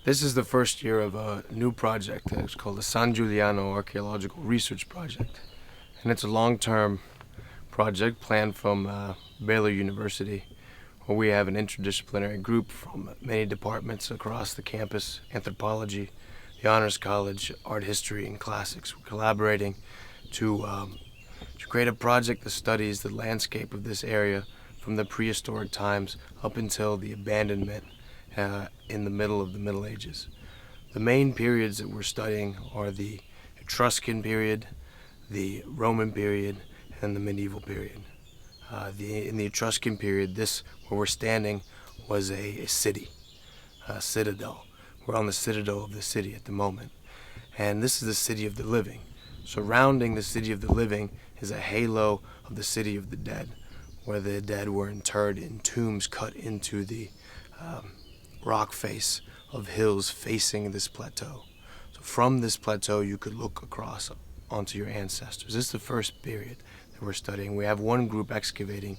This is the first year of a new project that's called the San Giuliano Archeological Research Project. And it's a long-term project planned from Baylor University, where we have an interdisciplinary group from many departments across the campus: anthropology, the honors college, art history, and classics. We're collaborating to create a project that studies the landscape of this area from the prehistoric times up until the abandonment in the middle of the Middle Ages. The main periods that we're studying are the Etruscan period, the Roman period, and the medieval period. In the Etruscan period, where we're standing was a city, a citadel. We're on the citadel of the city at the moment. And this is the city of the living. Surrounding the city of the living is a halo of the city of the dead, where the dead were interred in tombs cut into the rock face of hills facing this plateau. So from this plateau, you could look across onto your ancestors. This is the first period that we're studying. We have one group excavating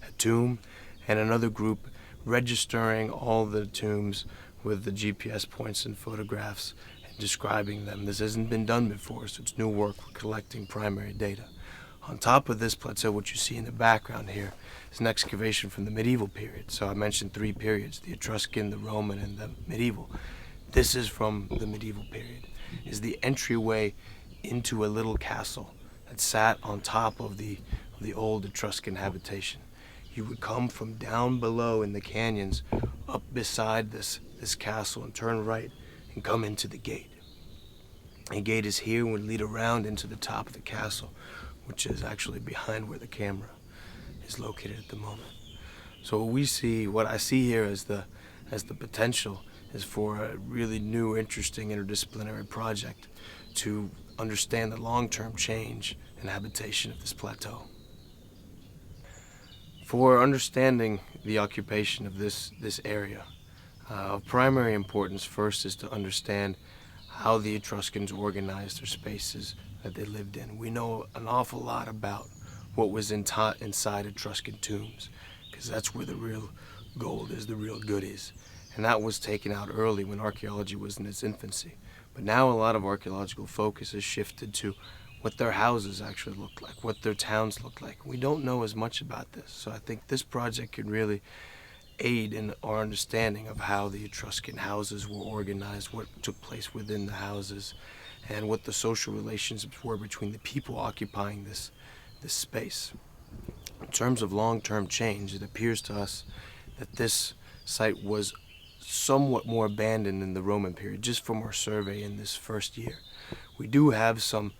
a tomb and another group registering all the tombs with the GPS points and photographs and describing them. This hasn't been done before, so it's new work. We're collecting primary data. On top of this plateau, what you see in the background here is an excavation from the medieval period. So I mentioned three periods: the Etruscan, the Roman, and the medieval. This is from the medieval period. Is the entryway into a little castle that sat on top of the old Etruscan habitation. You would come from down below in the canyons up beside this castle and turn right and come into the gate. The gate is here and would lead around into the top of the castle, which is actually behind where the camera is located at the moment. So what I see here as the potential is for a really new, interesting interdisciplinary project to understand the long-term change and habitation of this plateau. For understanding the occupation of this area, of primary importance first is to understand how the Etruscans organized their spaces that they lived in. We know an awful lot about what was inside Etruscan tombs, because that's where the real gold is, the real goodies. And that was taken out early when archaeology was in its infancy. But now a lot of archaeological focus has shifted to what their houses actually look like, what their towns look like. We don't know as much about this, so I think this project could really aid in our understanding of how the Etruscan houses were organized, what took place within the houses, and what the social relationships were between the people occupying this space. In terms of long-term change, it appears to us that this site was somewhat more abandoned in the Roman period, just from our survey in this first year. We do have some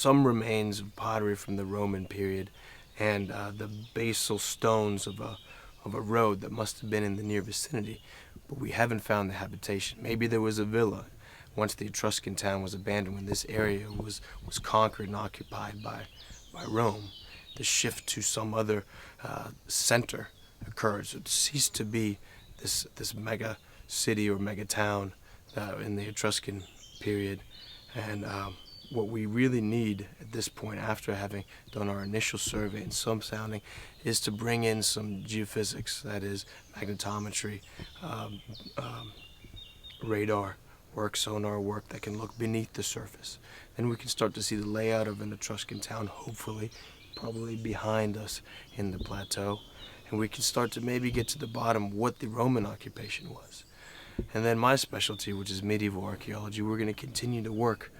remains of pottery from the Roman period and the basal stones of a road that must have been in the near vicinity, but we haven't found the habitation. Maybe there was a villa once the Etruscan town was abandoned, when this area was conquered and occupied by Rome. The shift to some other center occurred, so it ceased to be this mega city or mega town in the Etruscan period. And what we really need at this point, after having done our initial survey and some sounding, is to bring in some geophysics, that is magnetometry, radar work, sonar work that can look beneath the surface. Then we can start to see the layout of an Etruscan town, hopefully, probably behind us in the plateau. And we can start to maybe get to the bottom of what the Roman occupation was. And then my specialty, which is medieval archaeology, we're going to continue to work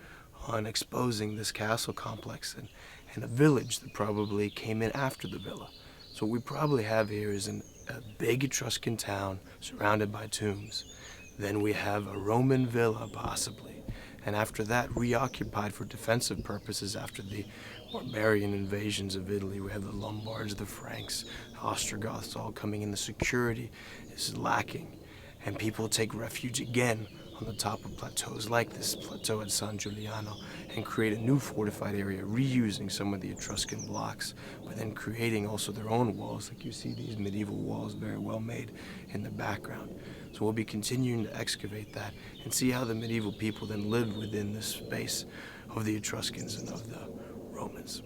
on exposing this castle complex and a village that probably came in after the villa. So what we probably have here is a big Etruscan town surrounded by tombs. Then we have a Roman villa, possibly. And after that, reoccupied for defensive purposes after the barbarian invasions of Italy. We have the Lombards, the Franks, the Ostrogoths all coming in. The security is lacking, and people take refuge again on the top of plateaus like this plateau at San Giuliano and create a new fortified area, reusing some of the Etruscan blocks, but then creating also their own walls. Like you see these medieval walls, very well made in the background. So we'll be continuing to excavate that and see how the medieval people then lived within this space of the Etruscans and of the Romans.